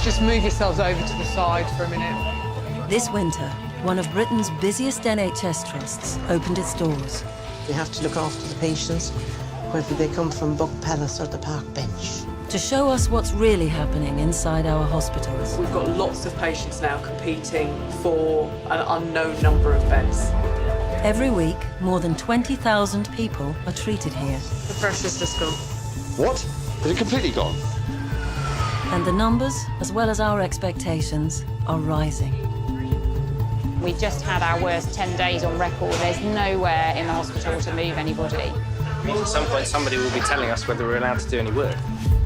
Just move yourselves over to the side for a minute. This winter, one of Britain's busiest NHS trusts opened its doors. We have to look after the patients, whether they come from Buck Palace or the Park Bench. To show us what's really happening inside our hospitals. We've got lots of patients now competing for an unknown number of beds. Every week, more than 20,000 people are treated here. The pressure's just gone. What? Is it completely gone? And the numbers, as well as our expectations, are rising. We just had our worst 10 days on record. There's nowhere in the hospital to move anybody. At some point, somebody will be telling us whether we're allowed to do any work.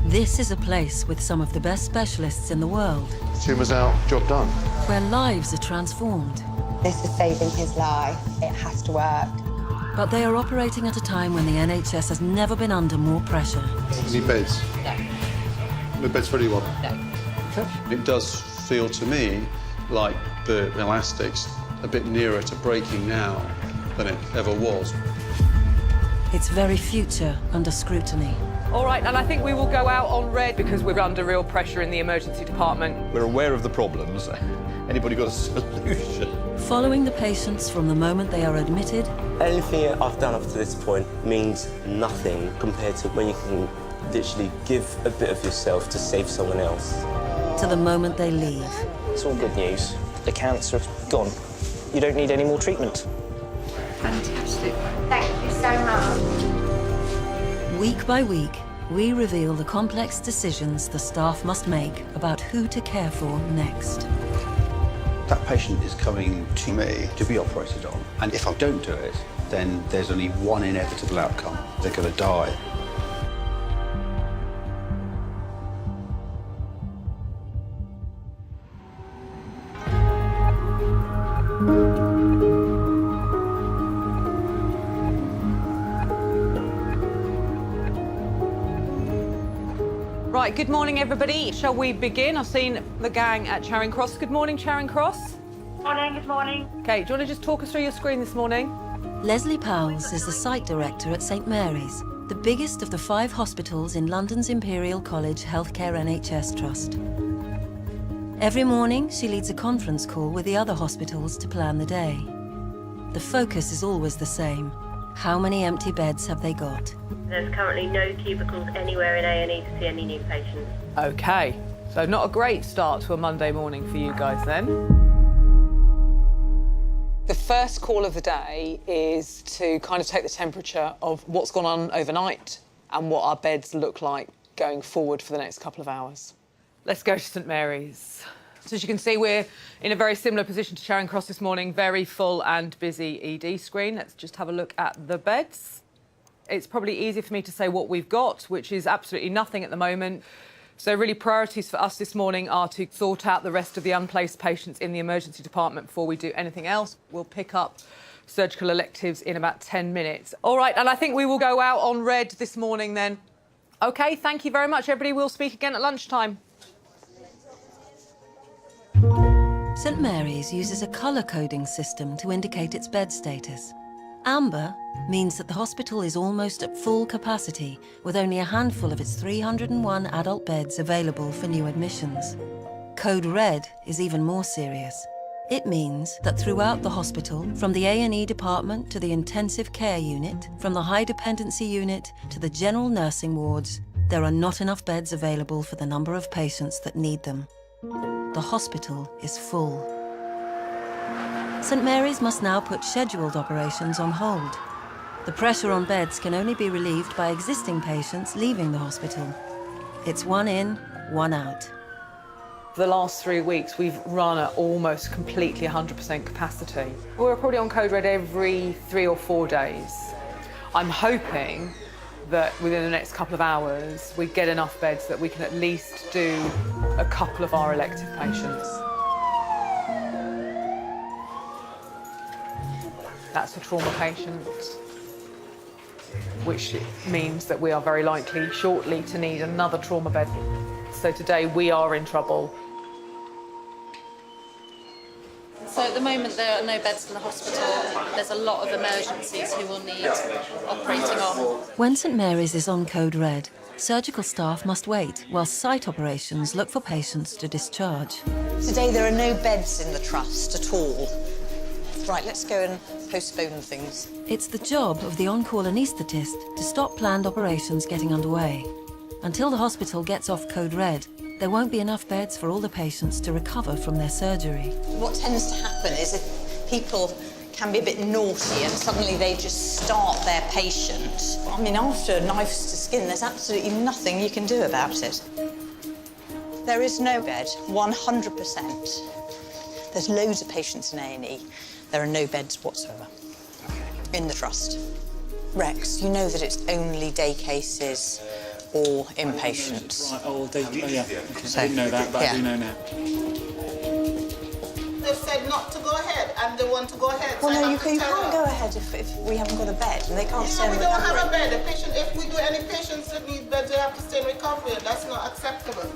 This is a place with some of the best specialists in the world, Tumour's out, job done. where lives are transformed. This is saving his life. It has to work. But they are operating at a time when the NHS has never been under more pressure. Any beds? No. No beds for anyone? No. It does feel to me like the elastic's a bit nearer to breaking now than it ever was. Its very future under scrutiny. All right, and I think we will go out on red because we're under real pressure in the emergency department. We're aware of the problems. Anybody got a solution? Following the patients from the moment they are admitted Anything I've done up to this point means nothing compared to when you can literally give a bit of yourself to save someone else. to the moment they leave. It's all good news. The cancer's gone. You don't need any more treatment. Fantastic. Thank you so much. Week by week, we reveal the complex decisions the staff must make about who to care for next. That patient is coming to me to be operated on, and if I don't do it, then there's only one inevitable outcome. They're going to die. Right, good morning, everybody. Shall we begin? I've seen the gang at Charing Cross. Good morning, Charing Cross. Morning, good morning. Okay, do you want to just talk us through your screen this morning? Leslie Powles is the site director at St Mary's, the biggest of the 5 hospitals in London's Imperial College Healthcare NHS Trust. Every morning, she leads a conference call with the other hospitals to plan the day. The focus is always the same. How many empty beds have they got? There's currently no cubicles anywhere in A&E to see any new patients. Okay, so not a great start to a Monday morning for you guys then. The first call of the day is to kind of take the temperature of what's gone on overnight and what our beds look like going forward for the next couple of hours. Let's go to St Mary's. So as you can see, we're in a very similar position to Charing Cross this morning, very full and busy ED screen. Let's just have a look at the beds. It's probably easier for me to say what we've got, which is absolutely nothing at the moment. So really priorities for us this morning are to sort out the rest of the unplaced patients in the emergency department before we do anything else. We'll pick up surgical electives in about 10 minutes. All right, and I think we will go out on red this morning then. OK, thank you very much, everybody. We'll speak again at lunchtime. St Mary's uses a colour coding system to indicate its bed status. Amber means that the hospital is almost at full capacity, with only a handful of its 301 adult beds available for new admissions. Code Red is even more serious. It means that throughout the hospital, from the A&E department to the intensive care unit, from the high dependency unit to the general nursing wards, there are not enough beds available for the number of patients that need them. The hospital is full. St Mary's must now put scheduled operations on hold. The pressure on beds can only be relieved by existing patients leaving the hospital. It's one in, one out. For the last 3 weeks, we've run at almost completely 100% capacity. We're probably on Code Red every 3 or 4 days. I'm hoping that within the next couple of hours, we get enough beds that we can at least do a couple of our elective patients. That's a trauma patient, which means that we are very likely shortly to need another trauma bed. So today we are in trouble. So the moment there are no beds in the hospital. There's a lot of emergencies who will need operating on. When St Mary's is on code red, surgical staff must wait while site operations look for patients to discharge. Today there are no beds in the trust at all. Right, let's go and postpone things. It's the job of the on-call anaesthetist to stop planned operations getting underway. Until the hospital gets off code red, there won't be enough beds for all the patients to recover from their surgery. What tends to happen is if people can be a bit naughty and suddenly they just start their patient. I mean, after knives to skin, there's absolutely nothing you can do about it. There is no bed, 100%. There's loads of patients in A&E. There are no beds whatsoever in the trust. Rex, you know that it's only day cases or inpatients. Right, yeah. I didn't know that, but I do know now. They've said not to go ahead, and they want to go ahead. Well, so no, you can't go ahead if we haven't got a bed, and they can't stay in we recovery. don't have a bed. The patient, if we do any patients that need beds, they have to stay in recovery, and that's not acceptable.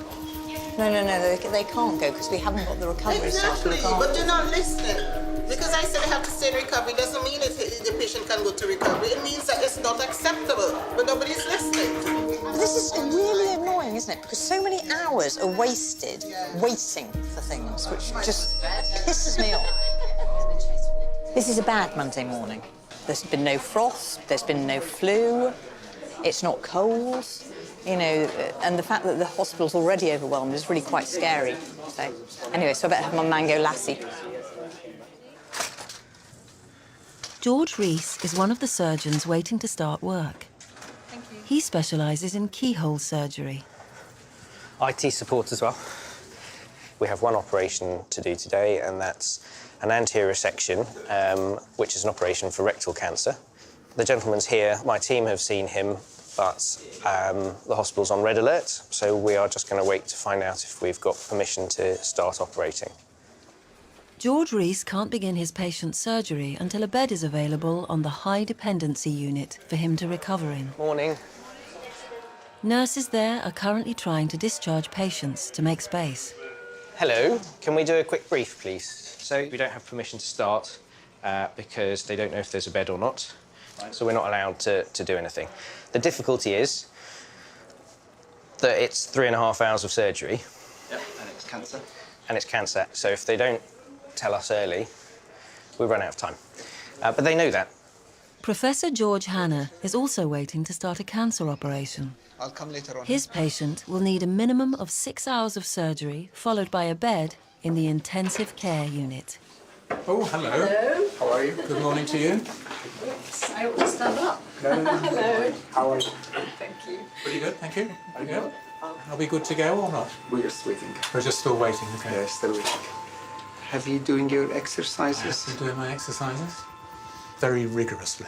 No, they can't go because we haven't got the recovery staff to look Exactly, after. but you're not listening. Because I said they have to stay in recovery doesn't mean the patient can go to recovery. It means that it's not acceptable, but nobody's listening. This is really annoying, isn't it? Because so many hours are wasted waiting for things, which just pisses me off. This is a bad Monday morning. There's been no frost, there's been no flu, it's not cold, you know, and the fact that the hospital's already overwhelmed is really quite scary. So, anyway, so I better have my mango lassi. George Rees is one of the surgeons waiting to start work. He specialises in keyhole surgery. IT support as well. We have one operation to do today, and that's an anterior section, which is an operation for rectal cancer. The gentleman's here. My team have seen him, but the hospital's on red alert, so we are just going to wait to find out if we've got permission to start operating. George Rees can't begin his patient's surgery until a bed is available on the high dependency unit for him to recover in. Morning. Nurses there are currently trying to discharge patients to make space. Hello, can we do a quick brief, please? So we don't have permission to start because they don't know if there's a bed or not, so we're not allowed to do anything. The difficulty is that it's 3.5 hours of surgery. Yep, and it's cancer. And it's cancer, so if they don't tell us early, we run out of time. But they know that. Professor George Hanna is also waiting to start a cancer operation. I'll come later on. His patient will need a minimum of 6 hours of surgery, followed by a bed in the intensive care unit. Oh, hello. Hello. How are you? Good morning to you. I ought to stand up. No. Hello. How are you? Thank you. Pretty good, thank you. Very good. Are we good to go or not? We're just waiting. We're just still waiting, okay. Yeah, still waiting. Have you doing your exercises? I'm doing my exercises very rigorously.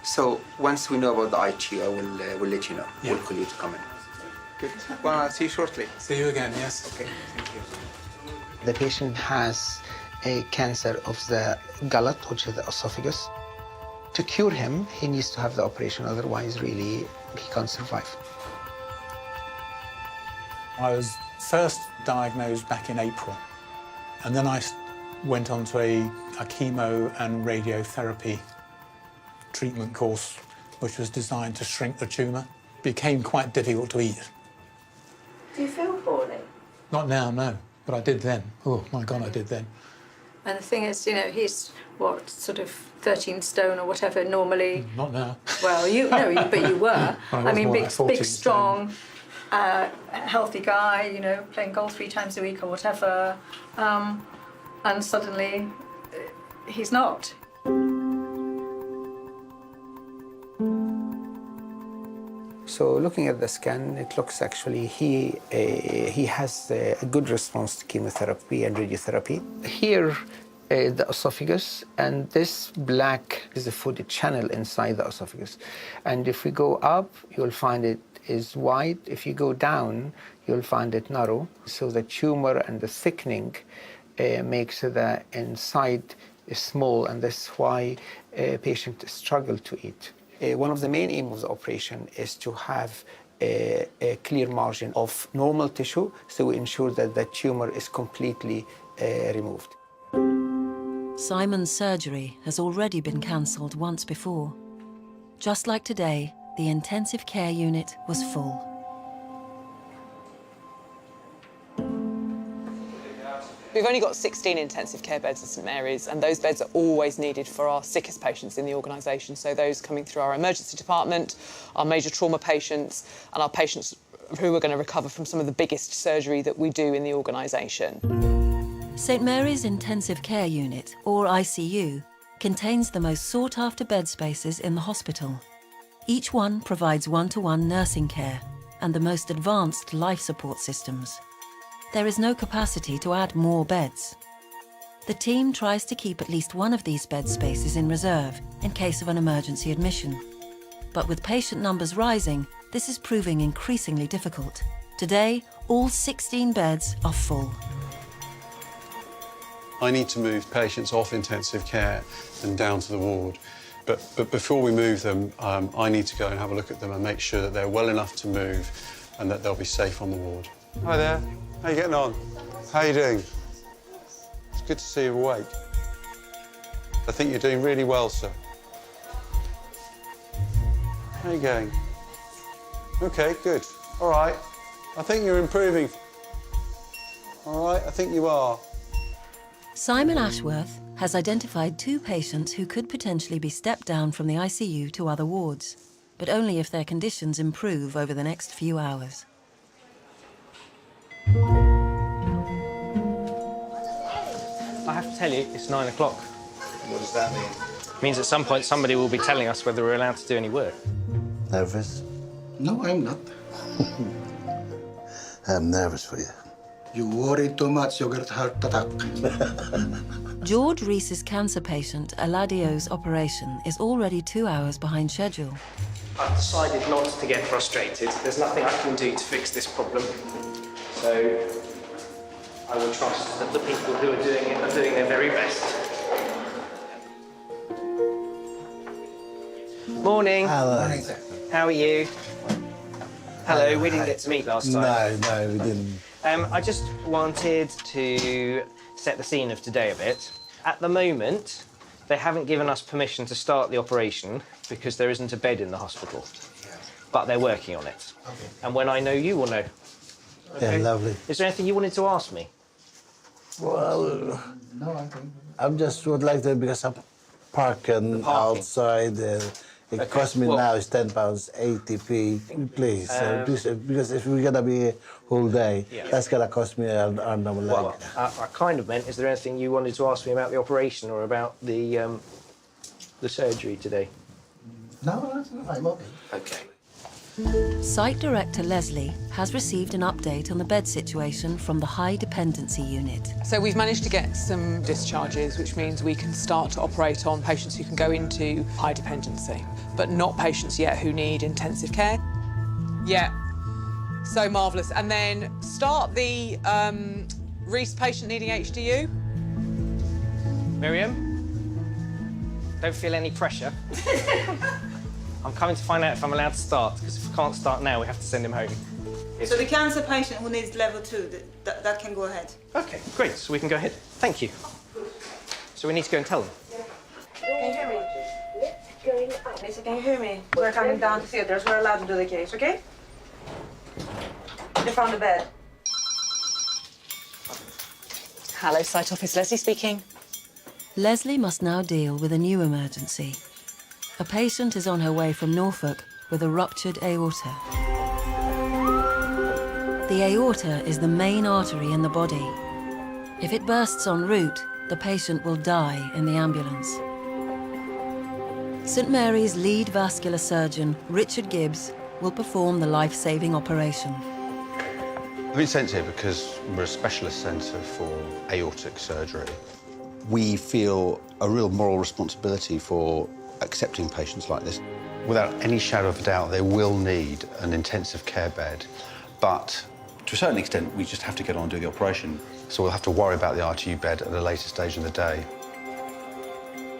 So once we know about the ITU, I will let you know. Yeah. We'll call you to come in. Good. Well, I'll see you shortly. See you again, yes. Okay, thank you. The patient has a cancer of the gullet, which is the esophagus. To cure him, he needs to have the operation, otherwise really he can't survive. I was first diagnosed back in April, and then I went on to a chemo and radiotherapy treatment course, which was designed to shrink the tumour. Became quite difficult to eat. Do you feel poorly? Not now, no, but I did then. Oh, my God, I did then. And the thing is, you know, he's, what, sort of 13 stone or whatever normally. Not now. Well, but you were. I mean, big, strong, healthy guy, you know, playing golf 3 times a week or whatever. And suddenly, he's not. So looking at the scan, it looks actually he has a good response to chemotherapy and radiotherapy. Here, the esophagus, and this black is the food channel inside the esophagus. And if we go up, you'll find it is wide. If you go down, you'll find it narrow. So the tumor and the thickening makes the inside small, and that's why patients struggle to eat. One of the main aims of the operation is to have a clear margin of normal tissue, so we ensure that the tumor is completely removed. Simon's surgery has already been cancelled once before. Just like today, the intensive care unit was full. We've only got 16 intensive care beds at St Mary's, and those beds are always needed for our sickest patients in the organisation. So those coming through our emergency department, our major trauma patients, and our patients who are going to recover from some of the biggest surgery that we do in the organisation. St Mary's Intensive Care Unit, or ICU, contains the most sought-after bed spaces in the hospital. Each one provides one-to-one nursing care and the most advanced life support systems. There is no capacity to add more beds. The team tries to keep at least one of these bed spaces in reserve in case of an emergency admission. But with patient numbers rising, this is proving increasingly difficult. Today, all 16 beds are full. I need to move patients off intensive care and down to the ward. But before we move them, I need to go and have a look at them and make sure that they're well enough to move and that they'll be safe on the ward. Hi there. How are you getting on? How are you doing? It's good to see you awake. I think you're doing really well, sir. How are you going? OK, good. All right. I think you're improving. All right, I think you are. Simon Ashworth has identified 2 patients who could potentially be stepped down from the ICU to other wards, but only if their conditions improve over the next few hours. I have to tell you, it's 9 o'clock. What does that mean? It means at some point somebody will be telling us whether we're allowed to do any work. Nervous? No, I'm not. I'm nervous for you. You worry too much, you'll get a heart attack. George Reese's cancer patient, Eladio's operation, is already 2 hours behind schedule. I've decided not to get frustrated. There's nothing I can do to fix this problem. So I will trust that the people who are doing it are doing their very best. Morning. Hello. How are you? Hello, we didn't get to meet last time. No, we didn't. I just wanted to set the scene of today a bit. At the moment, they haven't given us permission to start the operation because there isn't a bed in the hospital. But they're working on it. Okay. And when I know, you will know. Okay? Yeah, lovely. Is there anything you wanted to ask me? Well, no, I think. I just would like to, because I'm parking outside. It costs me now is £10.80p. Please, because if we're gonna be here whole day, that's gonna cost me an arm and leg. Well, I kind of meant, is there anything you wanted to ask me about the operation or about the surgery today? No, I'm okay. Okay. Site Director Leslie has received an update on the bed situation from the High Dependency Unit. So we've managed to get some discharges, which means we can start to operate on patients who can go into high dependency, but not patients yet who need intensive care. Yeah, so marvellous. And then start the Reese patient needing HDU. Miriam, don't feel any pressure. I'm coming to find out if I'm allowed to start, because if I can't start now, we have to send him home. So the cancer patient who needs level 2, that can go ahead? OK, great, so we can go ahead. Thank you. So we need to go and tell them. Can you hear me? Lisa, can you hear me? We're coming down to theatres. We're allowed to do the case, OK? They found a bed. Hello, site office. Leslie speaking. Leslie must now deal with a new emergency. A patient is on her way from Norfolk with a ruptured aorta. The aorta is the main artery in the body. If it bursts en route, the patient will die in the ambulance. St Mary's lead vascular surgeon, Richard Gibbs, will perform the life-saving operation. I've been sent here because we're a specialist centre for aortic surgery. We feel a real moral responsibility for accepting patients like this. Without any shadow of a doubt, they will need an intensive care bed, but to a certain extent, we just have to get on and do the operation. So we'll have to worry about the ITU bed at a later stage in the day.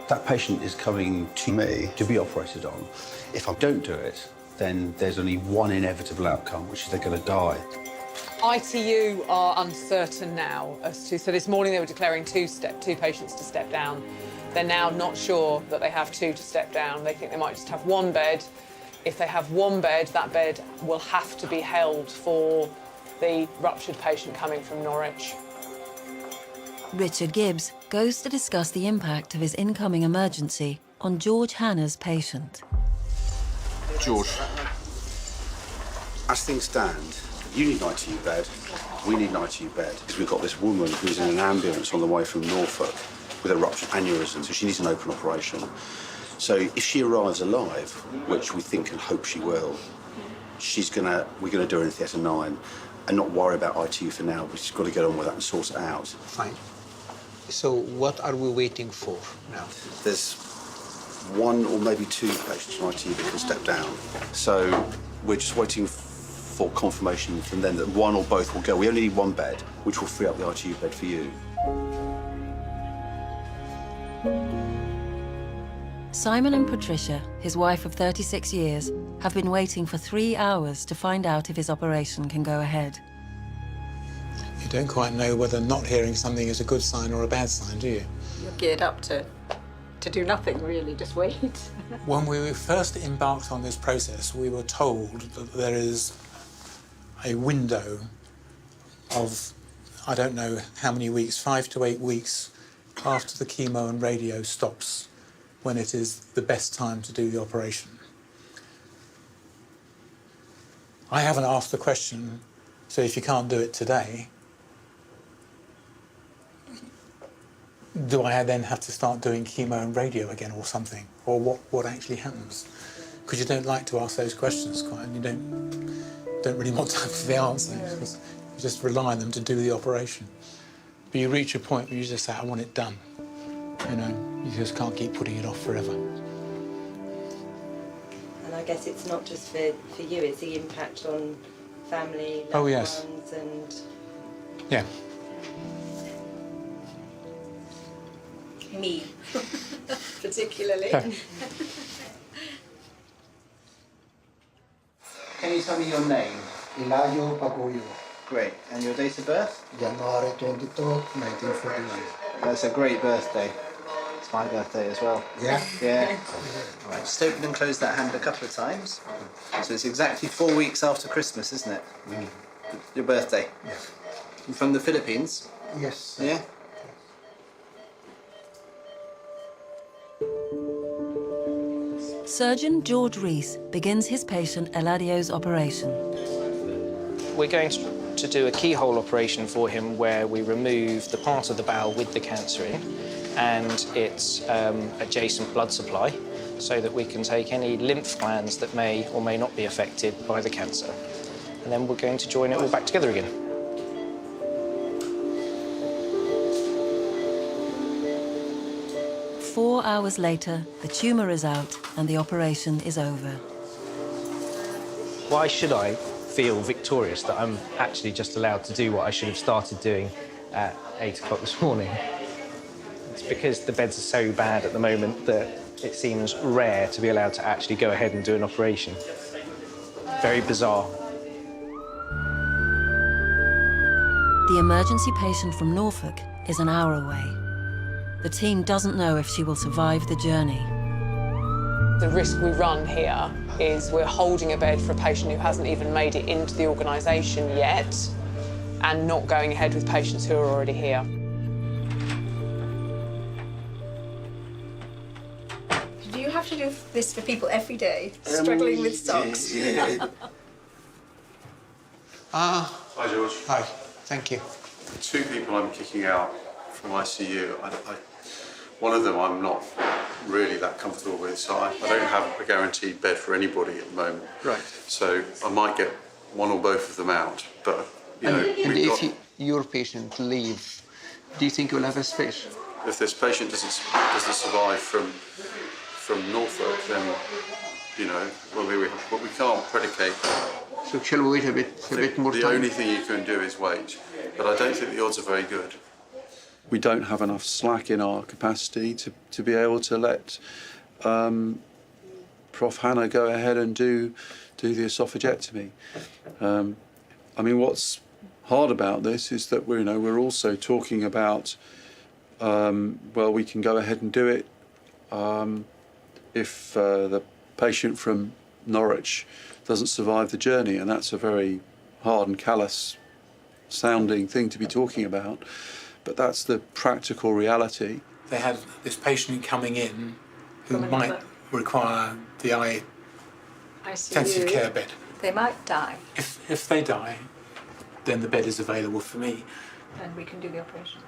That patient is coming to me to be operated on. If I don't do it, then there's only one inevitable outcome, which is they're going to die. ITU are uncertain now as to, so this morning they were declaring two patients to step down. They're now not sure that they have two to step down. They think they might just have one bed. If they have one bed, that bed will have to be held for the ruptured patient coming from Norwich. Richard Gibbs goes to discuss the impact of his incoming emergency on George Hanna's patient. George, as things stand, you need an ITU bed, we need an ITU bed, because we've got this woman who's in an ambulance on the way from Norfolk with a ruptured aneurysm, so she needs an open operation. So if she arrives alive, which we think and hope she will, we're gonna do her in theatre 9 and not worry about ITU for now. We've just got to get on with that and sort it out. Fine. So what are we waiting for now? There's one or maybe two patients from ITU that can step down. So we're just waiting for confirmation from them that one or both will go. We only need one bed, which will free up the ITU bed for you. Simon and Patricia, his wife of 36 years, have been waiting for 3 hours to find out if his operation can go ahead. You don't quite know whether not hearing something is a good sign or a bad sign, do you? You're geared up to do nothing, really, just wait. When we first embarked on this process, we were told that there is a window of, I don't know how many weeks, 5 to 8 weeks after the chemo and radio stops, when it is the best time to do the operation. I haven't asked the question, so if you can't do it today, do I then have to start doing chemo and radio again or something? Or what actually happens? Because you don't like to ask those questions quite, and you don't really want to have the answer. You just rely on them to do the operation. But you reach a point where you just say, I want it done. You know, you just can't keep putting it off forever. And I guess it's not just for you, it's the impact on family, loved Oh, yes. ones and... Yeah. Me, particularly. Can you tell me your name? Elayo Pagoyo. Great. And your date of birth? January 22, 1949. That's a great birthday. It's my birthday as well. Yeah? Yeah. All right, just open and close that hand a couple of times. So it's exactly 4 weeks after Christmas, isn't it? Mm. Your birthday? Yes. You're from the Philippines? Yes. Yeah? Surgeon George Rees begins his patient Eladio's operation. We're going to do a keyhole operation for him where we remove the part of the bowel with the cancer in and its adjacent blood supply so that we can take any lymph glands that may or may not be affected by the cancer. And then we're going to join it all back together again. Four hours later, the tumour is out and the operation is over. Why should I feel victorious that I'm actually just allowed to do what I should have started doing at 8 o'clock this morning? It's because the beds are so bad at the moment that it seems rare to be allowed to actually go ahead and do an operation. Very bizarre. The emergency patient from Norfolk is an hour away. The team doesn't know if she will survive the journey. The risk we run here is we're holding a bed for a patient who hasn't even made it into the organisation yet and not going ahead with patients who are already here. Do you have to do this for people every day, struggling with socks? Hi, George. Hi. Thank you. 2 people I'm kicking out from ICU. One of them I'm not really that comfortable with, so I don't have a guaranteed bed for anybody at the moment. Right. So I might get one or both of them out, but you know, And we've if got, your patient leaves, do you think you'll have a space? if this patient doesn't survive from Norfolk, then you know, well, we can't predicate. So shall we wait a bit more time? The only thing you can do is wait, but I don't think the odds are very good. We don't have enough slack in our capacity to be able to let Prof. Hanna go ahead and do the esophagectomy. I mean, what's hard about this is that we're also talking about, well, we can go ahead and do it if the patient from Norwich doesn't survive the journey, and that's a very hard and callous sounding thing to be talking about, but that's the practical reality. They had this patient coming in who might require the intensive care bed. They might die. If they die, then the bed is available for me. And we can do the operation.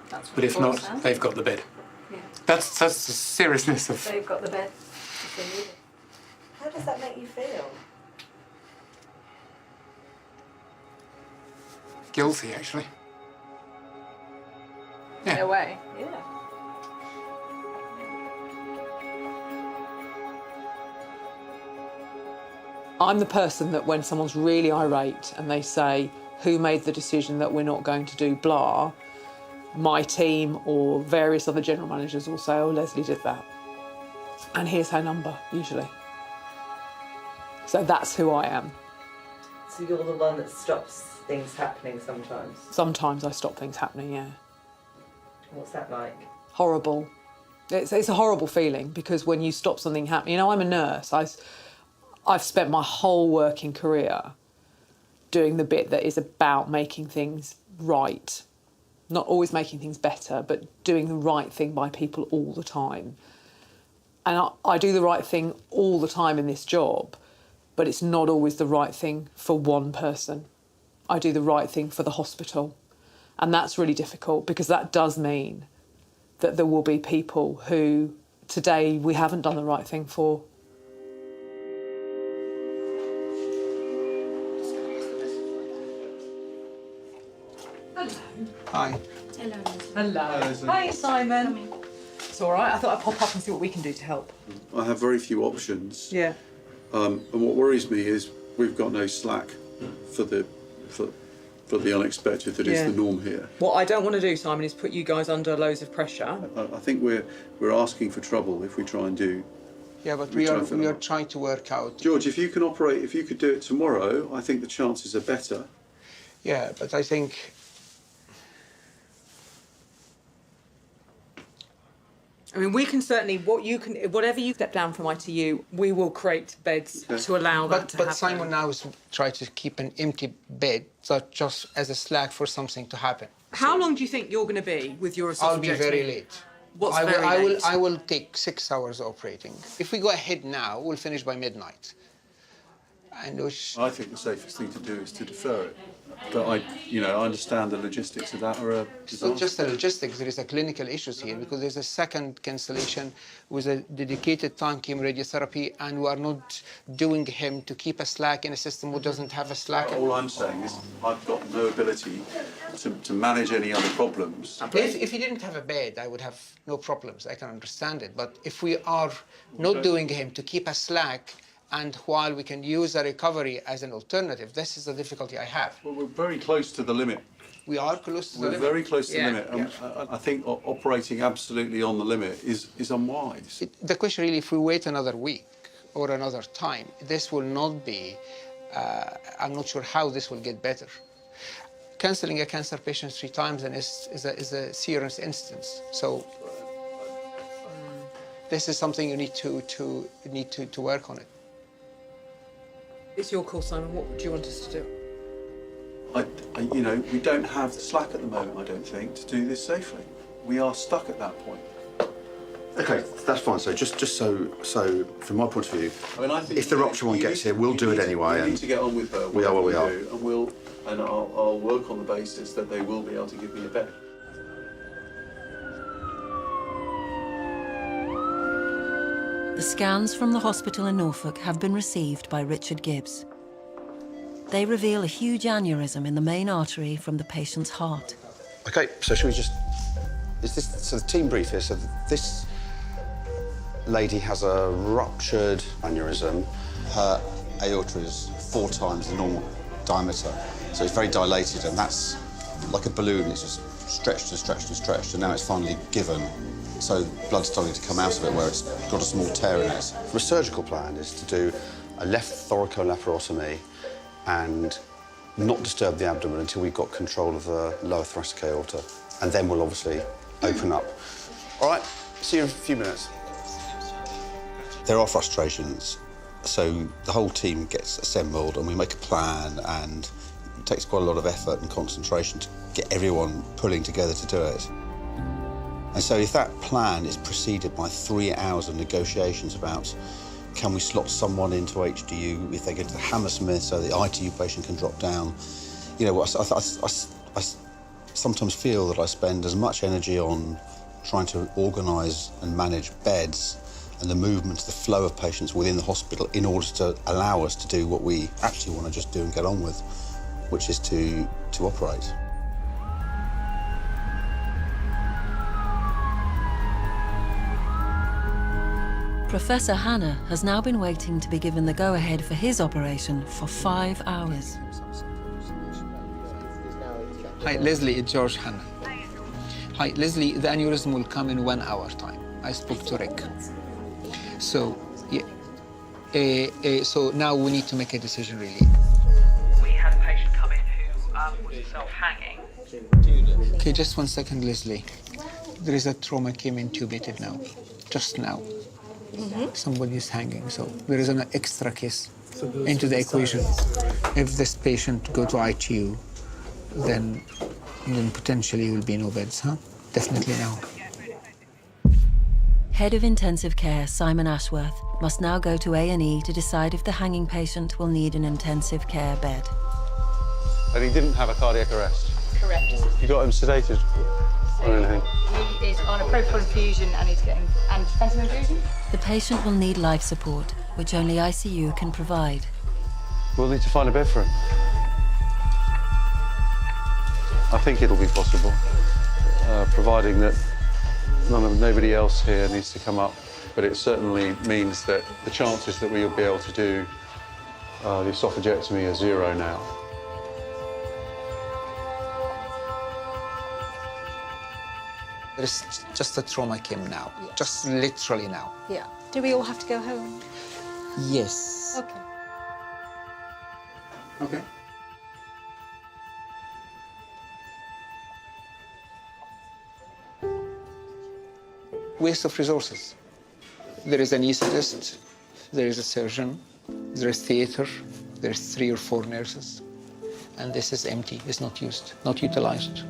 That's what But if it boils not, down. they've got the bed. Yeah. That's the seriousness of. They've got the bed if they need it. How does that make you feel? Guilty, actually. In a way, yeah. I'm the person that when someone's really irate and they say, who made the decision that we're not going to do blah, my team or various other general managers will say, oh, Leslie did that. And here's her number, usually. So that's who I am. So you're the one that stops things happening sometimes. Sometimes I stop things happening, yeah. What's that like? Horrible. It's a horrible feeling because when you stop something happening, I'm a nurse. I've spent my whole working career doing the bit that is about making things right. Not always making things better, but doing the right thing by people all the time. And I do the right thing all the time in this job, but it's not always the right thing for one person. I do the right thing for the hospital. And that's really difficult because that does mean that there will be people who today we haven't done the right thing for. Hi. Hello. Hi, Simon. It's all right. I thought I'd pop up and see what we can do to help. I have very few options. Yeah. And what worries me is we've got no slack for the unexpected that is the norm here. What I don't want to do, Simon, is put you guys under loads of pressure. I think we're asking for trouble if we try and do. Yeah, but we are trying to work out. George, if you could do it tomorrow, I think the chances are better. Yeah, but I think. I mean, we can certainly, whatever you step down from ITU, we will create beds to allow that to happen. But Simon now is trying to keep an empty bed, so just as a slack for something to happen. How long do you think you're going to be with your esophageal? I'll be very late. What's very late? I will take 6 hours operating. If we go ahead now, we'll finish by midnight. I think the safest thing to do is to defer it. But I understand the logistics of that are a disaster. It's not just the logistics, there is a clinical issues here because there's a second cancellation with a dedicated time chemoradiotherapy and we are not doing him to keep a slack in a system who doesn't have a slack. All I'm saying is I've got no ability to manage any other problems. If he didn't have a bed, I would have no problems. I can understand it. But if we are not doing him to keep a slack, and while we can use a recovery as an alternative, this is the difficulty I have. Well, we're very close to the limit. We are close to the limit. We're very close to the limit. I think operating absolutely on the limit is unwise. The question really, if we wait another week or another time, this will not be, I'm not sure how this will get better. Cancelling a cancer patient 3 times and is a serious instance. So this is something you need to work on it. It's your call, Simon. What do you want us to do? We don't have the slack at the moment, I don't think, to do this safely. We are stuck at that point. Okay, that's fine. So just so from my point of view, I think if the rupture one gets here, we'll do it anyway. We need to get on with her. We are where we are. And I'll work on the basis that they will be able to give me a bed. The scans from the hospital in Norfolk have been received by Richard Gibbs. They reveal a huge aneurysm in the main artery from the patient's heart. Okay, so should we just... So the team brief here, so this lady has a ruptured aneurysm. Her aorta is 4 times the normal diameter, so it's very dilated, and that's like a balloon. It's just stretched and stretched and stretched, and now it's finally given. So blood's starting to come out of it where it's got a small tear in it. The surgical plan is to do a left thoracolaparotomy and not disturb the abdomen until we've got control of the lower thoracic aorta. And then we'll obviously open up. All right, see you in a few minutes. There are frustrations, so the whole team gets assembled and we make a plan, and it takes quite a lot of effort and concentration to get everyone pulling together to do it. And so if that plan is preceded by 3 hours of negotiations about can we slot someone into HDU if they go to the Hammersmith so the ITU patient can drop down, you know, I sometimes feel that I spend as much energy on trying to organise and manage beds and the movement, the flow of patients within the hospital in order to allow us to do what we actually want to just do and get on with, which is to operate. Professor Hanna has now been waiting to be given the go-ahead for his operation for 5 hours. Hi, Leslie, it's George Hanna. Hi, Leslie, the aneurysm will come in 1 hour time. I spoke to Rick. So, yeah, so now we need to make a decision, really. We had a patient come in who was self-hanging. Okay, just 1 second, Leslie. There is a trauma came intubated now, just now. Somebody's hanging, so there is an extra case into the equation. If this patient go to ITU, then potentially will be no beds, huh? Definitely now. Head of Intensive Care, Simon Ashworth, must now go to A&E to decide if the hanging patient will need an intensive care bed. And he didn't have a cardiac arrest? Correct. You got him sedated or anything? He is on a propofol infusion and he's getting fentanyl infusion. The patient will need life support, which only ICU can provide. We'll need to find a bed for him. I think it'll be possible, providing that nobody else here needs to come up. But it certainly means that the chances that we'll be able to do the esophagectomy are 0 now. There is just a trauma came now, just literally now. Yeah. Do we all have to go home? Yes. Okay. Okay. Waste of resources. There is an anaesthetist, there is a surgeon, there is theater, there's 3 or 4 nurses, and this is empty, it's not used, not utilized.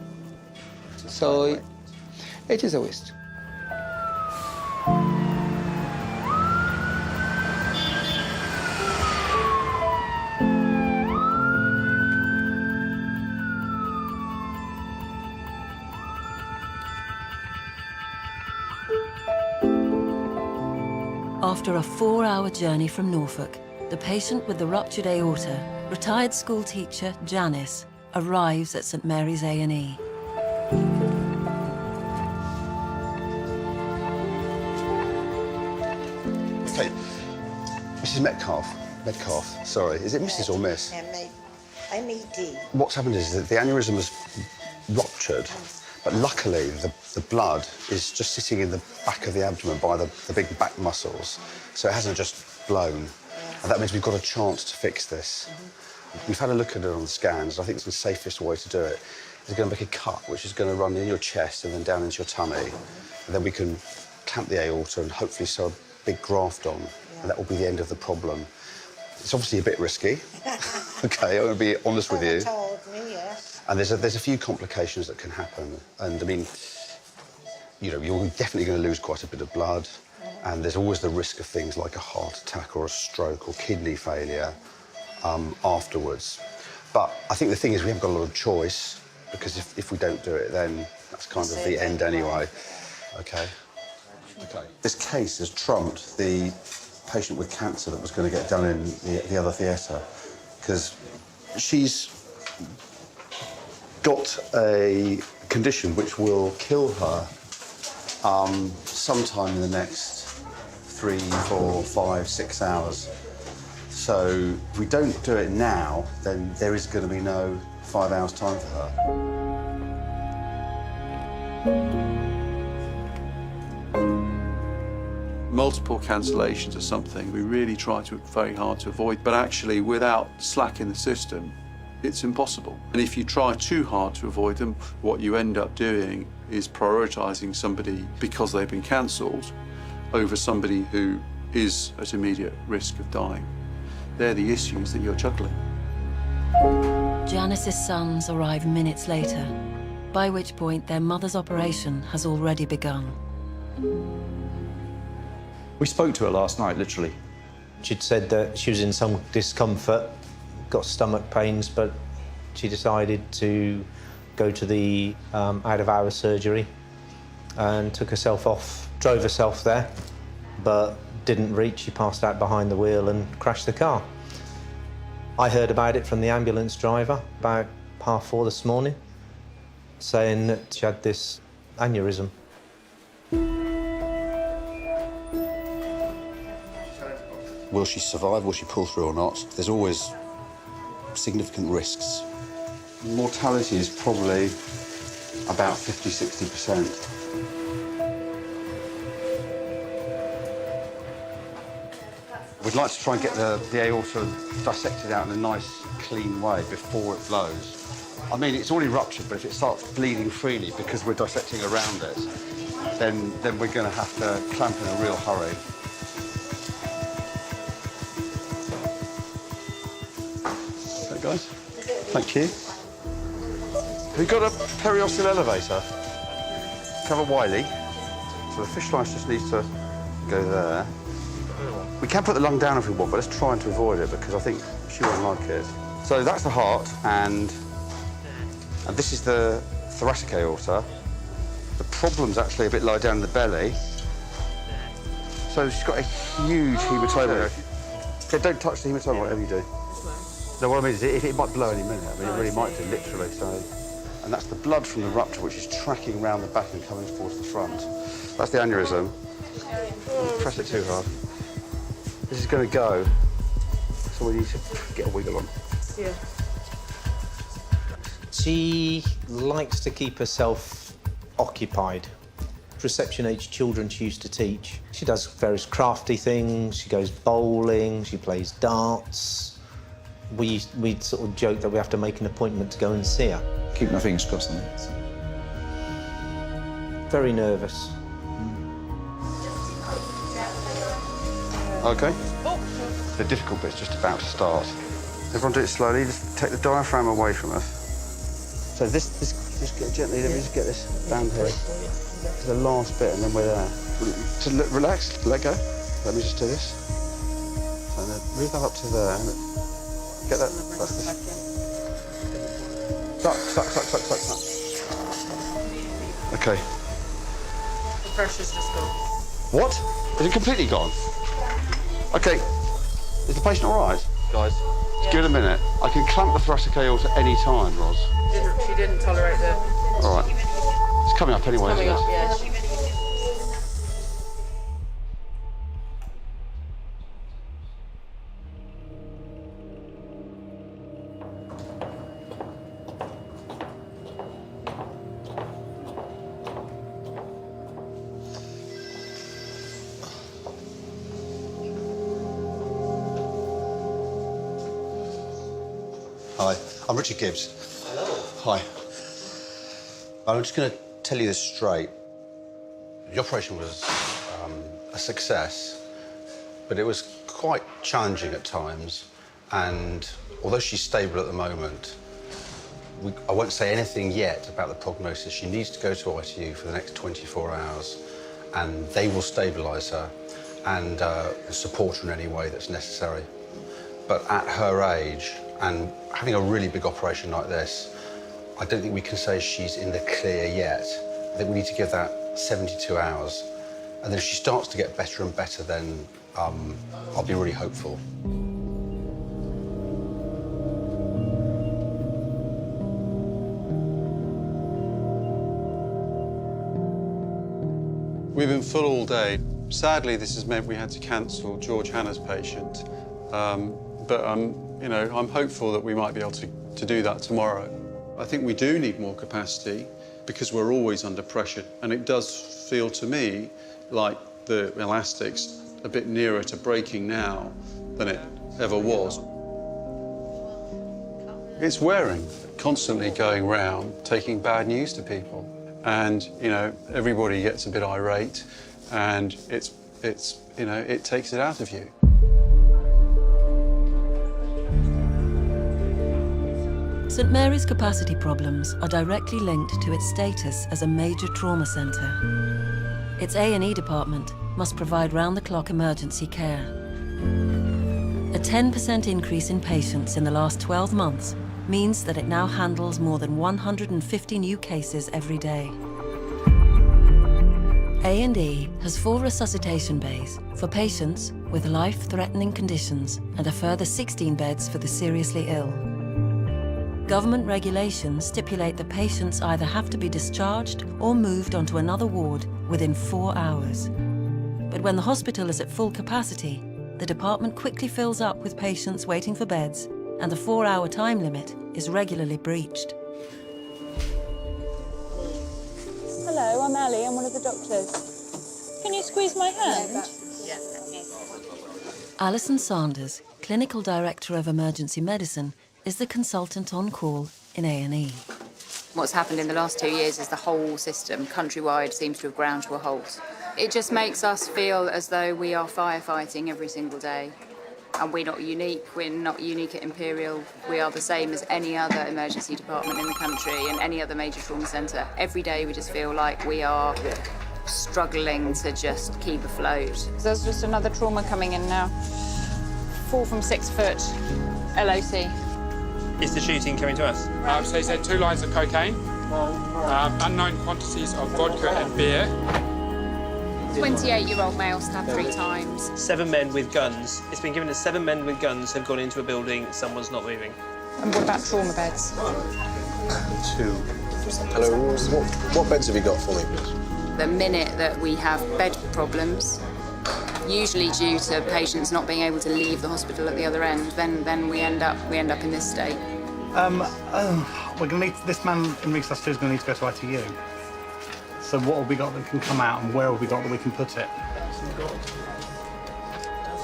So it is a waste. After a 4-hour journey from Norfolk, the patient with the ruptured aorta, retired school teacher Janice, arrives at St Mary's A&E. Okay, Mrs. Metcalf, sorry. Is it Mrs. or Miss? M-E-D. What's happened is that the aneurysm has ruptured, but luckily the blood is just sitting in the back of the abdomen by the big back muscles, so it hasn't just blown. And that means we've got a chance to fix this. We've had a look at it on the scans. I think it's the safest way to do it. Is going to make a cut, which is going to run in your chest and then down into your tummy, and then we can clamp the aorta and hopefully sew a big graft on, and that will be the end of the problem. It's obviously a bit risky. Okay, I'm going to be honest with you. Told me, yes. And there's a few complications that can happen. And I mean, you know, you're definitely going to lose quite a bit of blood. And there's always the risk of things like a heart attack or a stroke or kidney failure afterwards. But I think the thing is we haven't got a lot of choice, because if we don't do it, then that's kind of the end anyway. Okay. Okay. This case has trumped the patient with cancer that was going to get done in the other theatre, because she's got a condition which will kill her sometime in the next 3, 4, 5, 6 hours. So if we don't do it now, then there is going to be no 5 hours time for her. Multiple cancellations are something we really try very hard to avoid, but actually without slack in the system, it's impossible. And if you try too hard to avoid them, what you end up doing is prioritising somebody because they've been cancelled over somebody who is at immediate risk of dying. They're the issues that you're juggling. Janice's sons arrive minutes later, by which point their mother's operation has already begun. We spoke to her last night, literally. She'd said that she was in some discomfort, got stomach pains, but she decided to go to the out-of-hours surgery and took herself off, drove herself there, but didn't reach. She passed out behind the wheel and crashed the car. I heard about it from the ambulance driver about 4:30 this morning, saying that she had this aneurysm. Will she survive? Will she pull through or not? There's always significant risks. Mortality is probably about 50–60%. We'd like to try and get the aorta dissected out in a nice, clean way before it blows. I mean, it's already ruptured, but if it starts bleeding freely because we're dissecting around it, then we're going to have to clamp in a real hurry. Okay, guys. Thank you. Have you got a periosteal elevator? Cover Wiley. So the fish slice just needs to go there. We can put the lung down if we want, but let's try to avoid it because I think she won't like it. So that's the heart, and this is the thoracic aorta. The problem's actually a bit low down in the belly. So she's got a huge hematoma. Okay, don't touch the hematoma, whatever you do. No, what I mean is it might blow any minute. I mean, it really might do, literally. So, and that's the blood from the rupture, which is tracking around the back and coming towards the front. That's the aneurysm. Don't press it too hard. This is going to go, so we need to get a wiggle on. Yeah. She likes to keep herself occupied. Reception-age children she used to teach. She does various crafty things, she goes bowling, she plays darts. We sort of joke that we have to make an appointment to go and see her. Keep my fingers crossed on it. Very nervous. Okay. The difficult bit's just about to start. Everyone do it slowly, just take the diaphragm away from us. So this just get gently, let me just get this down here. To the last bit and then we're there. Relax, let go. Let me just do this. And then move that up to there. And get that, that's the... Suck. Okay. The pressure's just gone. What? Is it completely gone? Okay. Is the patient all right? Guys, just give it a minute. I can clamp the thoracic aorta any time, Ros. She didn't tolerate the... All right. It's coming up anyway, Coming isn't up, it? yeah. Hi, I'm Richard Gibbs. Hello. Hi. I'm just going to tell you this straight. The operation was a success, but it was quite challenging at times. And although she's stable at the moment, I won't say anything yet about the prognosis. She needs to go to ITU for the next 24 hours, and they will stabilise her and support her in any way that's necessary. But at her age, and having a really big operation like this, I don't think we can say she's in the clear yet. I think we need to give that 72 hours. And then if she starts to get better and better, then I'll be really hopeful. We've been full all day. Sadly, this has meant we had to cancel George Hanna's patient. You know, I'm hopeful that we might be able to do that tomorrow. I think we do need more capacity because we're always under pressure. And it does feel to me like the elastic's a bit nearer to breaking now than it ever was. It's wearing, constantly going round, taking bad news to people. And, you know, everybody gets a bit irate, and it takes it out of you. St Mary's capacity problems are directly linked to its status as a major trauma centre. Its A&E department must provide round-the-clock emergency care. A 10% increase in patients in the last 12 months means that it now handles more than 150 new cases every day. A&E has 4 resuscitation bays for patients with life-threatening conditions and a further 16 beds for the seriously ill. Government regulations stipulate that patients either have to be discharged or moved onto another ward within 4 hours. But when the hospital is at full capacity, the department quickly fills up with patients waiting for beds, and the 4-hour time limit is regularly breached. Hello, I'm Ali. I'm one of the doctors. Can you squeeze my hand? Alison Sanders, Clinical Director of Emergency Medicine, is the consultant on call in A&E. What's happened in the last 2 years is the whole system, countrywide, seems to have ground to a halt. It just makes us feel as though we are firefighting every single day. And we're not unique. We're not unique at Imperial. We are the same as any other emergency department in the country and any other major trauma centre. Every day we just feel like we are struggling to just keep afloat. There's just another trauma coming in now. 4 from 6 foot, LOC. Is the shooting coming to us? So he said 2 lines of cocaine, unknown quantities of vodka and beer. 28-year-old male stabbed 3 times. 7 men with guns. It's been given that 7 men with guns have gone into a building, someone's not moving. And what about trauma beds? 2. Hello, what beds have you got for me, please? The minute that we have bed problems, usually due to patients not being able to leave the hospital at the other end, then we end up in this state. We're going to need, this man in resuscitation is going to need to go to ITU. So what have we got that can come out, and where have we got that we can put it?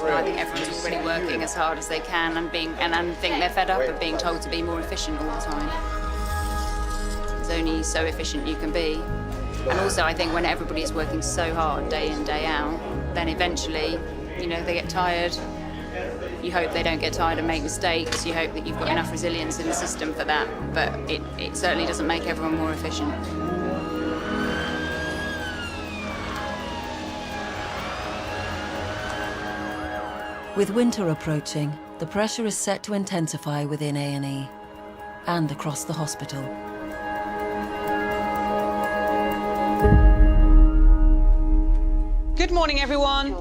I think everyone's really working as hard as they can and think they're fed up of being told to be more efficient all the time. It's only so efficient you can be. And also I think when everybody's working so hard day in, day out, then eventually, you know, they get tired. You hope they don't get tired and make mistakes. You hope that you've got enough resilience in the system for that. But it certainly doesn't make everyone more efficient. With winter approaching, the pressure is set to intensify within A&E and across the hospital. Good morning, everyone.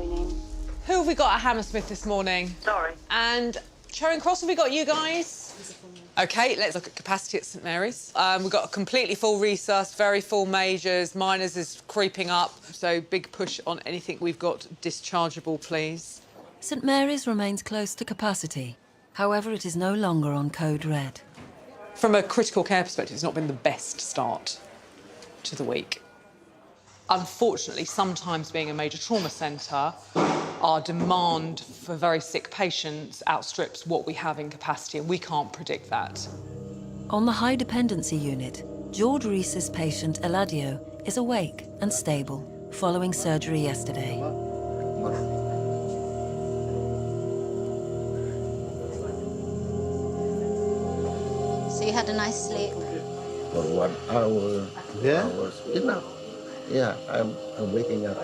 Who have we got at Hammersmith this morning? Sorry. And Charing Cross, have we got you guys? OK, let's look at capacity at St Mary's. We've got a completely full resus, very full majors. Minors is creeping up, so big push on anything we've got dischargeable, please. St Mary's remains close to capacity. However, it is no longer on code red. From a critical care perspective, it's not been the best start to the week. Unfortunately, sometimes being a major trauma centre, our demand for very sick patients outstrips what we have in capacity, and we can't predict that. On the high dependency unit, George Rees's patient Eladio is awake and stable following surgery yesterday. So you had a nice sleep? For 1 hour, 2 hours, enough. Yeah, I'm waking up.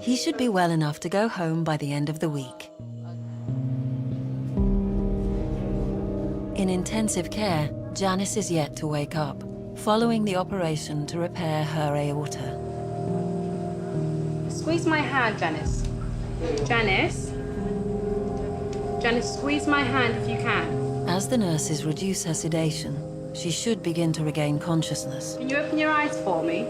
He should be well enough to go home by the end of the week. In intensive care, Janice is yet to wake up, following the operation to repair her aorta. Squeeze my hand, Janice. Janice? Janice, squeeze my hand if you can. As the nurses reduce her sedation, she should begin to regain consciousness. Can you open your eyes for me?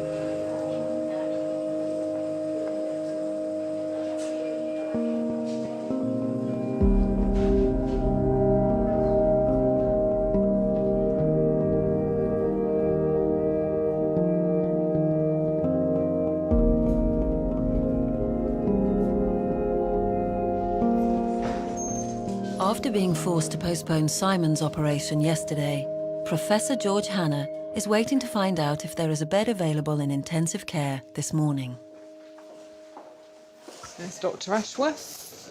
After being forced to postpone Simon's operation yesterday, Professor George Hanna is waiting to find out if there is a bed available in intensive care this morning. There's Dr. Ashworth.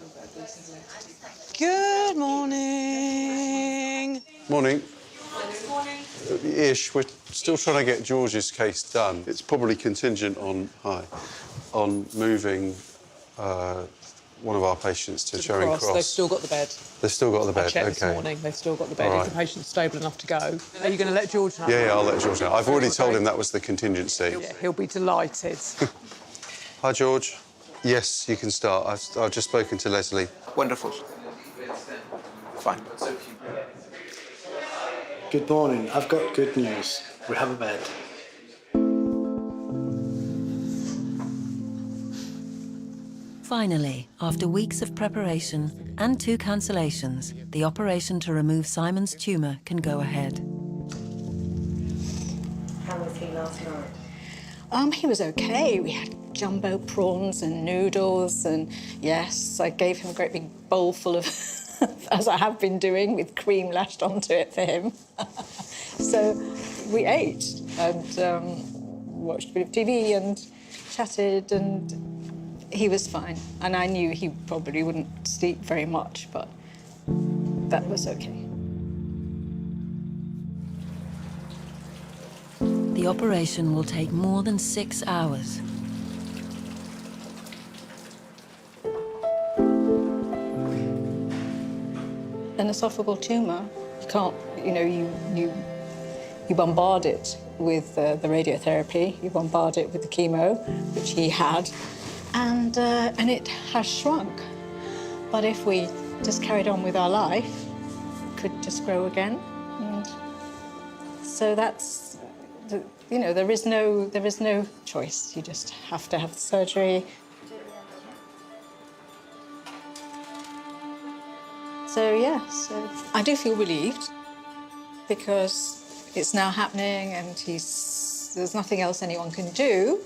Good morning. Morning. Ish, we're still trying to get George's case done. It's probably contingent on moving one of our patients to Charing Cross. They've still got the bed. They've still got the bed, I checked okay. this morning, they've still got the bed. All Is right. the patient stable enough to go? Are you going to let George know? Yeah, I'll let George know. I've already told him that was the contingency. Yeah, he'll be delighted. Hi, George. Yes, you can start. I've just spoken to Leslie. Wonderful. Fine. Good morning. I've got good news. We have a bed. Finally, after weeks of preparation and 2 cancellations, the operation to remove Simon's tumour can go ahead. How was he last night? He was okay. We had jumbo prawns and noodles, and yes, I gave him a great big bowl full of, as I have been doing, with cream lashed onto it for him. So we ate and watched a bit of TV and chatted, and he was fine. And I knew he probably wouldn't sleep very much, but that was okay. The operation will take more than 6 hours. An esophageal tumour, you can't, you bombard it with the radiotherapy, you bombard it with the chemo, which he had, and it has shrunk. But if we just carried on with our life, it could just grow again. And so that's, there is no choice. You just have to have the surgery. So yeah, so I do feel relieved because it's now happening, and there's nothing else anyone can do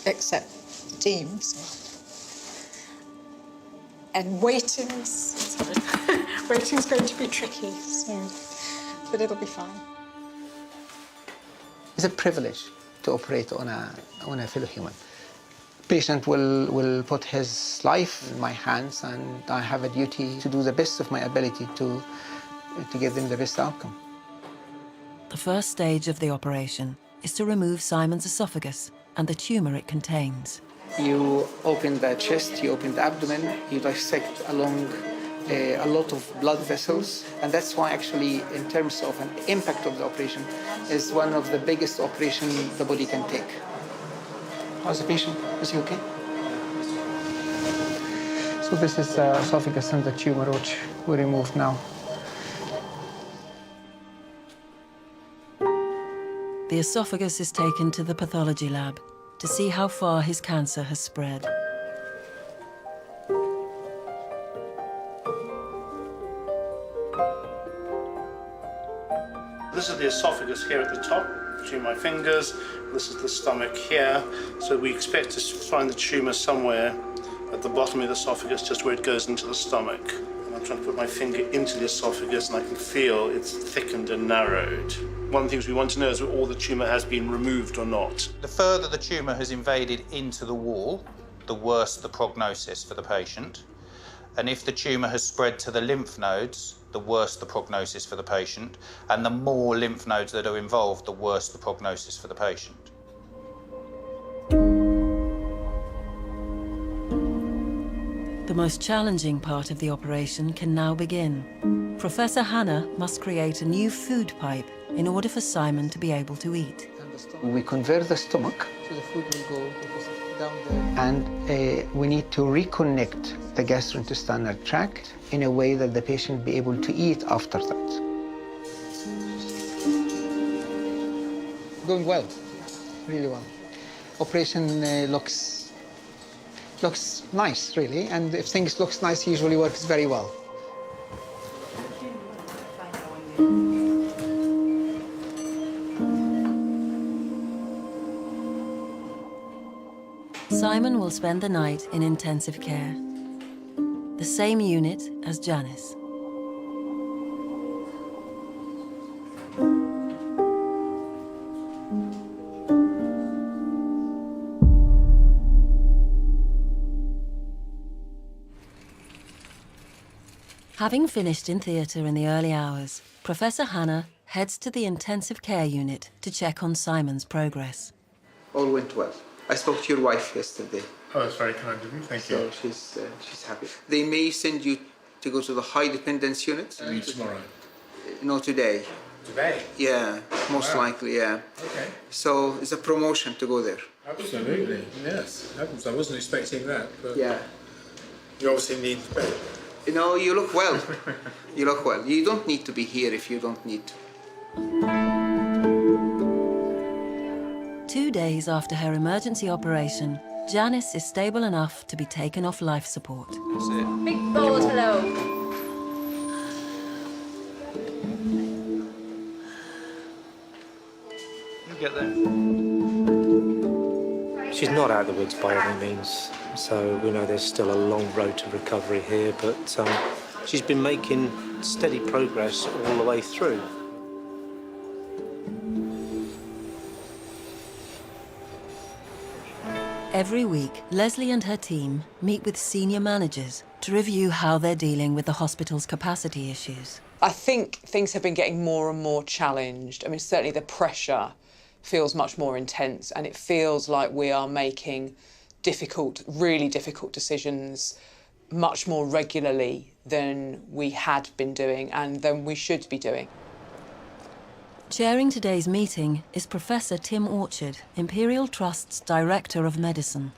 except the teams. And waiting's going to be tricky, but it'll be fine. It's a privilege to operate on a fellow human. Patient will put his life in my hands, and I have a duty to do the best of my ability to give them the best outcome. The first stage of the operation is to remove Simon's esophagus and the tumour it contains. You open the chest, you open the abdomen, you dissect along a lot of blood vessels, and that's why actually in terms of an impact of the operation is one of the biggest operations the body can take. How's the patient? Is he okay? So this is the esophagus and the tumor which we removed now. The esophagus is taken to the pathology lab to see how far his cancer has spread. This is the esophagus here at the top, between my fingers. This is the stomach here. So we expect to find the tumour somewhere at the bottom of the esophagus, just where it goes into the stomach. And I'm trying to put my finger into the esophagus, and I can feel it's thickened and narrowed. One of the things we want to know is whether all the tumour has been removed or not. The further the tumour has invaded into the wall, the worse the prognosis for the patient. And if the tumour has spread to the lymph nodes, the worse the prognosis for the patient. And the more lymph nodes that are involved, the worse the prognosis for the patient. The most challenging part of the operation can now begin. Professor Hanna must create a new food pipe in order for Simon to be able to eat. We convert the stomach, so the food will go down there. And we need to reconnect the gastrointestinal tract in a way that the patient be able to eat after that. Going well, really well. Operation looks nice, really, and if things looks nice, usually works very well. Simon will spend the night in intensive care, the same unit as Janice. Having finished in theatre in the early hours, Professor Hannah heads to the intensive care unit to check on Simon's progress. All went well. I spoke to your wife yesterday. Oh, that's very kind of you. Thank you. So she's happy. They may send you to go to the high dependence unit. Tomorrow? No, today. Today? Yeah, most likely, yeah. Okay. So it's a promotion to go there. Absolutely, yes. I wasn't expecting that, but yeah. You obviously need better. No, you look well. You look well. You don't need to be here if you don't need to. 2 days after her emergency operation, Janice is stable enough to be taken off life support. That's it. Big board, hello. You get there. She's not out of the woods by any means, so we know there's still a long road to recovery here, but she's been making steady progress all the way through. Every week, Leslie and her team meet with senior managers to review how they're dealing with the hospital's capacity issues. I think things have been getting more and more challenged. I mean, certainly the pressure feels much more intense, and it feels like we are making difficult, really difficult decisions much more regularly than we had been doing and than we should be doing. Chairing today's meeting is Professor Tim Orchard, Imperial Trust's Director of Medicine.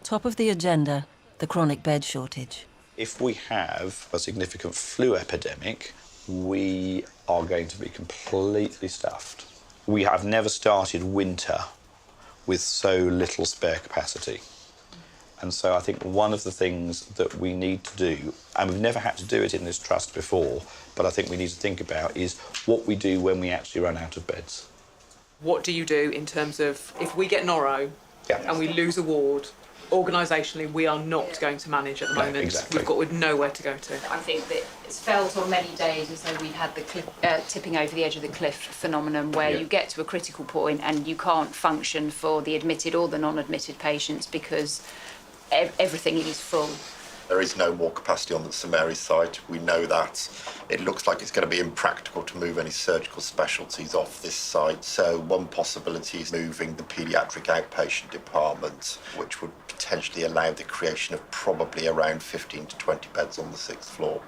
Top of the agenda, the chronic bed shortage. If we have a significant flu epidemic, we are going to be completely stuffed. We have never started winter with so little spare capacity. And so I think one of the things that we need to do, and we've never had to do it in this trust before, but I think we need to think about, is what we do when we actually run out of beds. What do you do in terms of, if we get noro and we lose a ward, organisationally we are not going to manage at the moment. Exactly. We've nowhere to go to. I think that it's felt on many days as though we've had the tipping over the edge of the cliff phenomenon, where you get to a critical point and you can't function for the admitted or the non-admitted patients because everything is full. There is no more capacity on the St Mary's site. We know that. It looks like it's going to be impractical to move any surgical specialties off this site. So one possibility is moving the paediatric outpatient department, which would potentially allow the creation of probably around 15 to 20 beds on the 6th floor.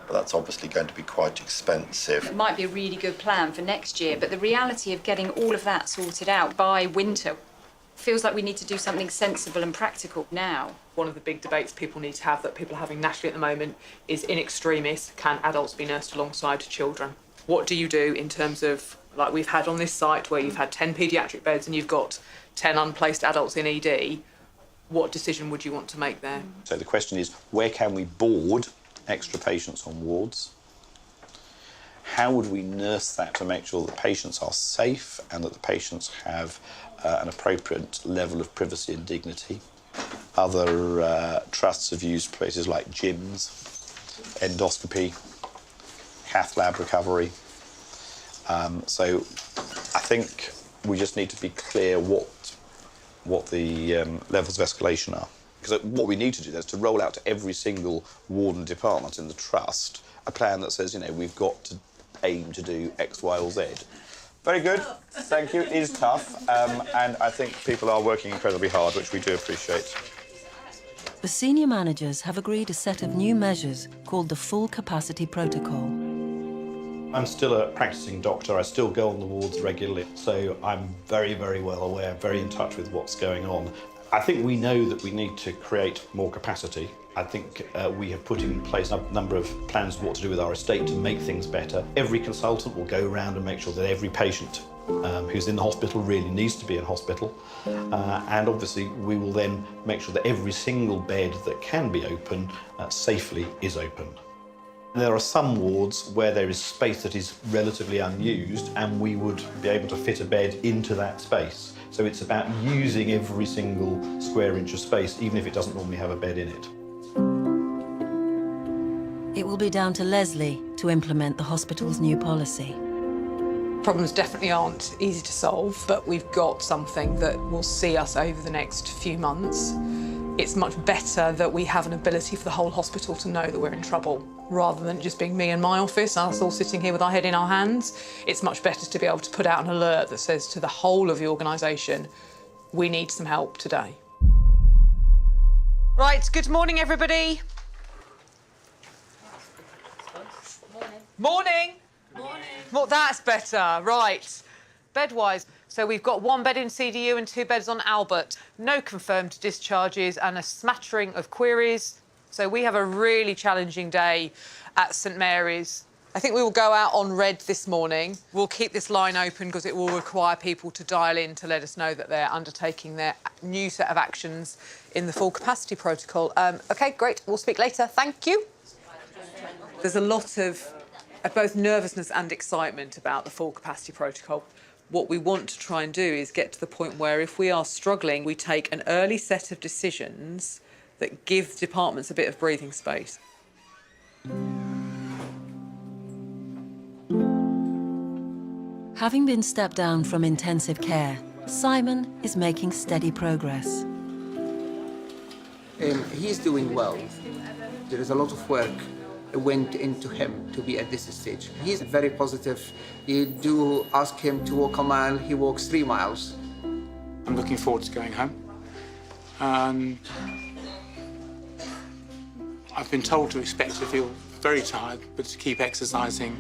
But that's obviously going to be quite expensive. It might be a really good plan for next year, but the reality of getting all of that sorted out by winter feels like we need to do something sensible and practical now. One of the big debates people need to have, that people are having nationally at the moment, is in extremis, can adults be nursed alongside children? What do you do in terms of, like we've had on this site, where you've had 10 paediatric beds and you've got 10 unplaced adults in ED? What decision would you want to make there? So the question is, where can we board extra patients on wards? How would we nurse that to make sure that patients are safe and that the patients have an appropriate level of privacy and dignity? Other trusts have used places like gyms, endoscopy, cath lab recovery. So I think we just need to be clear what the levels of escalation are. Because what we need to do is to roll out to every single ward and department in the trust a plan that says, you know, we've got to aim to do X, Y, or Z. Very good, thank you. It is tough, and I think people are working incredibly hard, which we do appreciate. The senior managers have agreed a set of new measures called the Full Capacity Protocol. I'm still a practicing doctor. I still go on the wards regularly, so I'm very, very well aware, very in touch with what's going on. I think we know that we need to create more capacity. I think we have put in place a number of plans of what to do with our estate to make things better. Every consultant will go around and make sure that every patient who's in the hospital really needs to be in hospital. And obviously we will then make sure that every single bed that can be open safely is open. There are some wards where there is space that is relatively unused, and we would be able to fit a bed into that space. So it's about using every single square inch of space, even if it doesn't normally have a bed in it. It will be down to Leslie to implement the hospital's new policy. Problems definitely aren't easy to solve, but we've got something that will see us over the next few months. It's much better that we have an ability for the whole hospital to know that we're in trouble, rather than just being me and my office, us all sitting here with our head in our hands. It's much better to be able to put out an alert that says to the whole of the organisation, we need some help today. Right, good morning, everybody. Morning. Morning. Well, that's better. Right. Bed-wise, so we've got 1 bed in CDU and 2 beds on Albert. No confirmed discharges and a smattering of queries. So we have a really challenging day at St Mary's. I think we will go out on red this morning. We'll keep this line open because it will require people to dial in to let us know that they're undertaking their new set of actions in the full capacity protocol. OK, great. We'll speak later. Thank you. There's a lot of both nervousness and excitement about the full capacity protocol. What we want to try and do is get to the point where if we are struggling, we take an early set of decisions that give departments a bit of breathing space. Having been stepped down from intensive care, Simon is making steady progress. He's doing well. There is a lot of work went into him to be at this stage. He's very positive. You do ask him to walk a mile, he walks 3 miles. I'm looking forward to going home. I've been told to expect to feel very tired, but to keep exercising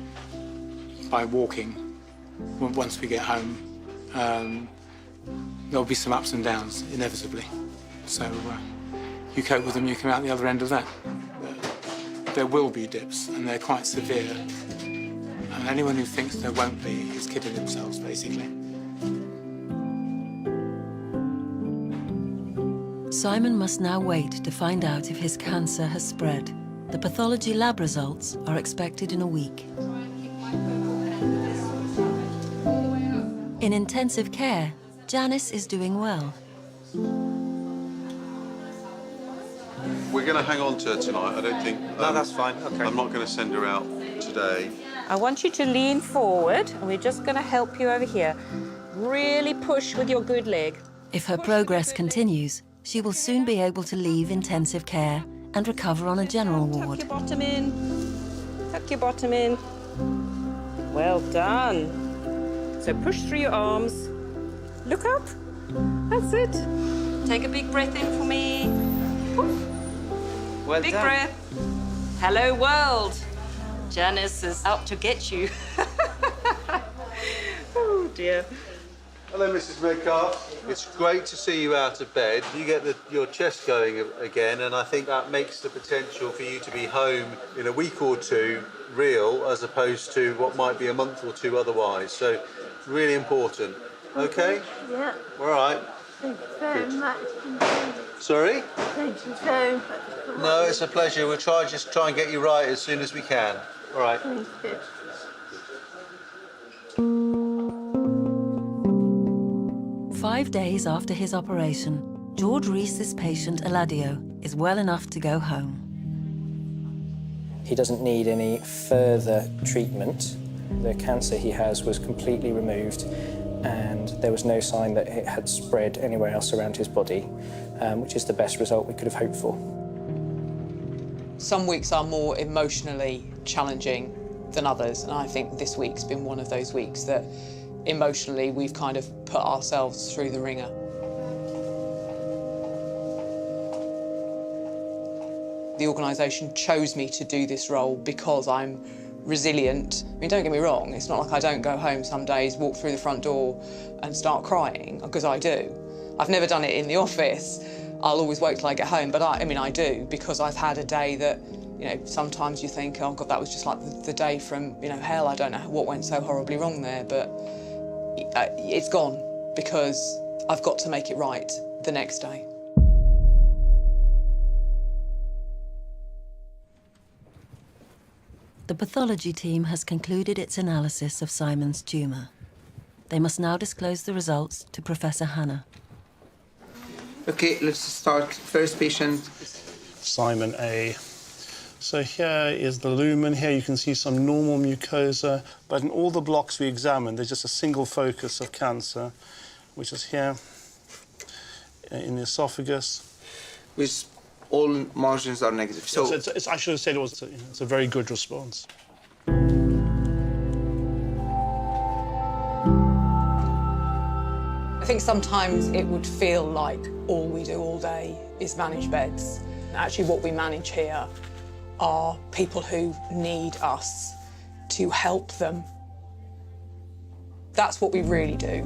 by walking once we get home. There'll be some ups and downs, inevitably. So you cope with them, you come out the other end of that. There will be dips, and they're quite severe. And anyone who thinks there won't be is kidding themselves, basically. Simon must now wait to find out if his cancer has spread. The pathology lab results are expected in a week. In intensive care, Janice is doing well. We're going to hang on to her tonight. I don't think... No, that's fine. OK. I'm not going to send her out today. I want you to lean forward, and we're just going to help you over here. Really push with your good leg. If her progress continues, she will soon be able to leave intensive care and recover on a general ward. Tuck your bottom in. Tuck your bottom in. Well done. So push through your arms. Look up. That's it. Take a big breath in for me. Well big done. breath. Hello, world. Janice is out to get you. Oh, dear. Hello, Mrs. Metcalf. It's great to see you out of bed. You get your chest going again, and I think that makes the potential for you to be home in a week or 2 real, as opposed to what might be a month or 2 otherwise. So, really important. OK? Yeah. All right. Thank you very much. Sorry? Thank you so much. No, it's a pleasure. We'll just try and get you right as soon as we can. All right. Thank you. 5 days after his operation, George Reese's patient Eladio is well enough to go home. He doesn't need any further treatment. The cancer he has was completely removed, and there was no sign that it had spread anywhere else around his body, which is the best result we could have hoped for. Some weeks are more emotionally challenging than others, and I think this week's been one of those weeks that emotionally we've kind of put ourselves through the ringer. The organisation chose me to do this role because I'm resilient. I mean, don't get me wrong, it's not like I don't go home some days, walk through the front door and start crying, because I do. I've never done it in the office. I'll always wait till I get home, but I mean, I do, because I've had a day that, you know, sometimes you think, oh God, that was just like the day from, you know, hell. I don't know what went so horribly wrong there, but it's gone because I've got to make it right the next day. The pathology team has concluded its analysis of Simon's tumour. They must now disclose the results to Professor Hannah. Okay, let's start. First patient. Simon A. So here is the lumen. Here you can see some normal mucosa, but in all the blocks we examined, there's just a single focus of cancer, which is here in the esophagus. which all margins are negative. So I should have said it's a very good response. I think sometimes it would feel like all we do all day is manage beds. Actually, what we manage here are people who need us to help them. That's what we really do.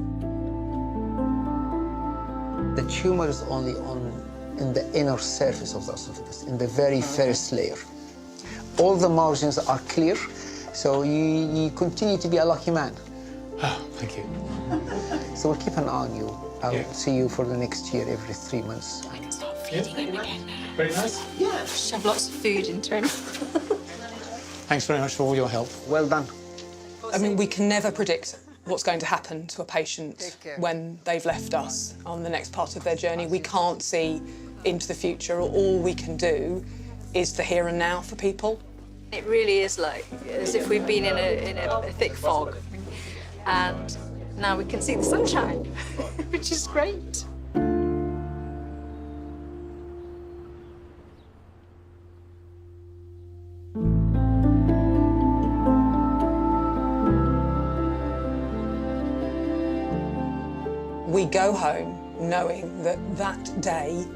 The tumour is only in the inner surface of the esophagus, in the very first layer. All the margins are clear, so you continue to be a lucky man. Oh, thank you. So we'll keep an eye on you. I'll see you for the next year every 3 months. I can start feeding him again now. Very nice. Yeah. Shove lots of food into him. Thanks very much for all your help. Well done. I mean, we can never predict what's going to happen to a patient when they've left us on the next part of their journey. We can't see into the future. All we can do is the here and now for people. It really is like as if we've been in a thick fog, and now we can see the sunshine, which is great. We go home knowing that that day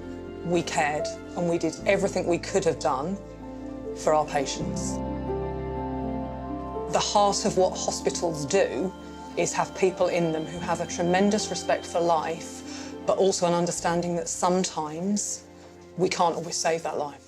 we cared and we did everything we could have done for our patients. The heart of what hospitals do is have people in them who have a tremendous respect for life, but also an understanding that sometimes we can't always save that life.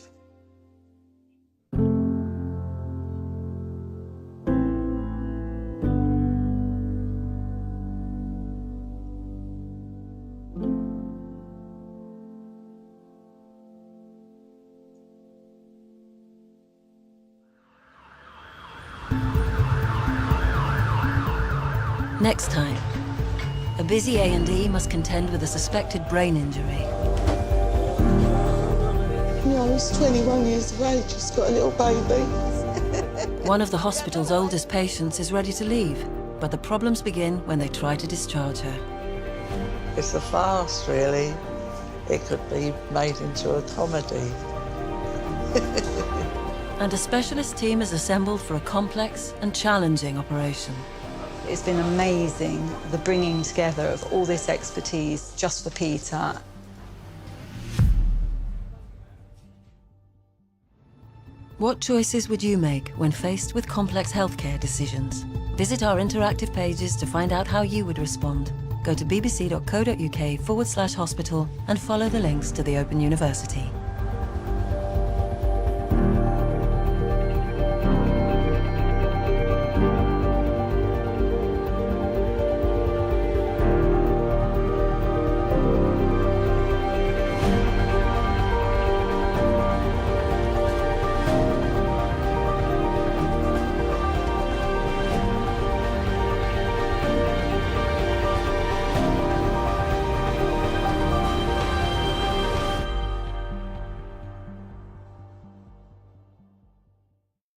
Next time, a busy A&E must contend with a suspected brain injury. Yeah, he's 21 years of age, he's got a little baby. One of the hospital's oldest patients is ready to leave, but the problems begin when they try to discharge her. It's a farce, really. It could be made into a comedy. And a specialist team is assembled for a complex and challenging operation. It's been amazing, the bringing together of all this expertise just for Peter. What choices would you make when faced with complex healthcare decisions? Visit our interactive pages to find out how you would respond. Go to bbc.co.uk/hospital and follow the links to the Open University.